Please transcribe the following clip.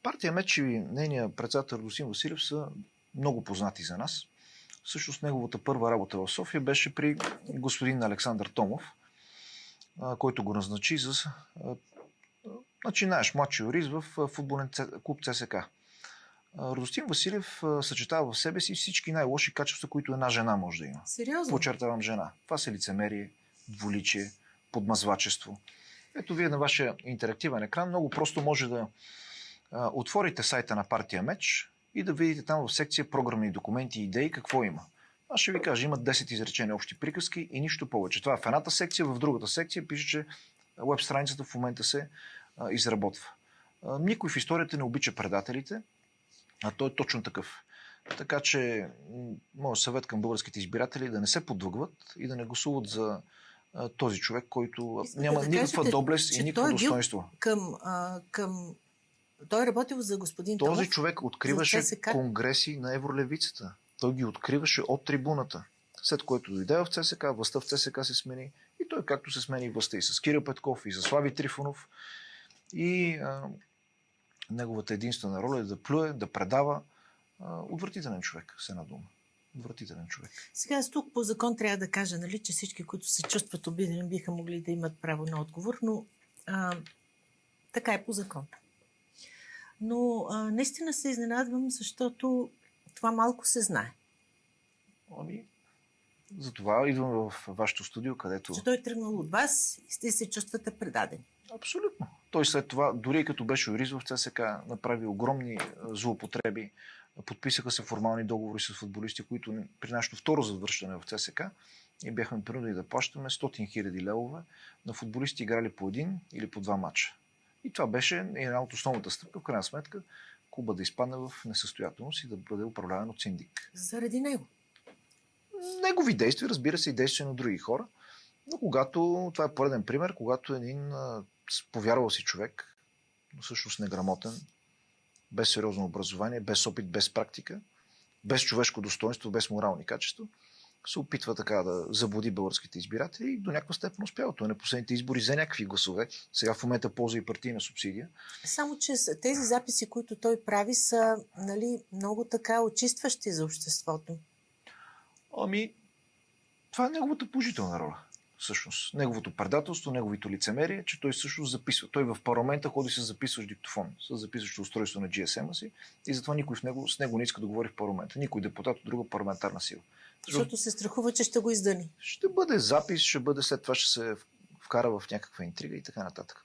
Партия МЕЧ и нейният председател Радостин Василев са много познати за нас. Всъщност неговата първа работа в София беше при господин Александър Томов, който го назначи за начинаеш младши юрист в футболен клуб ЦСКА. Радостин Василев съчетава в себе си всички най-лоши качества, които една жена може да има. Сериозно? Подчертавам жена. Това са лицемерие, двуличие, подмазвачество. Ето вие на вашия интерактивен екран много просто може да отворите сайта на партия МЕЧ и да видите там в секция програмни документи и идеи какво има. Аз ще ви кажа, има 10 изречени общи приказки и нищо повече. Това е в едната секция, в другата секция пише, че веб страницата в момента се изработва. Никой в историята не обича предателите, а той е точно такъв. Така че моят съвет към българските избиратели да не се подлъгват и да не гласуват за този човек, който няма никаква доблест и никакво достоинство. Той е работил за господин Томов. Този човек откриваше конгреси на евролевицата. Той ги откриваше от трибуната. След което дойде в ЦСК, властта в ЦСК се смени и той както се смени властта и с Кирил Петков, и с Слави Трифонов. И неговата единствена роля е да плюе, да предава. Отвратителен човек, с една дума. Отвратителен човек. Сега аз тук по закон трябва да кажа, нали, че всички, които се чувстват обидени, биха могли да имат право на отговор, но така е по закон. Но наистина се изненадвам, защото това малко се знае. Затова идвам в вашето студио, където... Че той е тръгнал от вас и сте се чувствате предадени. Абсолютно. Той след това, дори като беше юрист в ЦСК, направи огромни злоупотреби. Подписаха се формални договори с футболисти, които при нашето второ завършване в ЦСК и бяхме принудени да плащаме 100 000 левове на футболисти, играли по един или по два матча. И това беше една от основната стъпка, в крайна сметка, клуба да изпадне в несъстоятелност и да бъде управляван от синдик. Заради него? Негови действия, разбира се, и действия на други хора. Но когато, това е пореден пример, когато един повярвал си човек, но всъщност неграмотен, без сериозно образование, без опит, без практика, без човешко достоинство, без морални качества, се опитва така да заблуди българските избиратели и до някаква степен успява. Той на последните избори взе някакви гласове. Сега в момента ползва и партийна субсидия. Само, че тези записи, които той прави, са, нали, много така очистващи за обществото. Това е неговата положителна роля. Всъщност. Неговото предателство, неговото лицемерие, че той всъщност записва. Той в парламента ходи с записващ диктофон, с записващо устройство на GSM-а си и затова никой с него не иска да говори в парламента. Никой депутат от друга парламентарна сила. Защото се страхува, че ще го издъни. Ще бъде запис, ще бъде след това ще се вкара в някаква интрига и така нататък.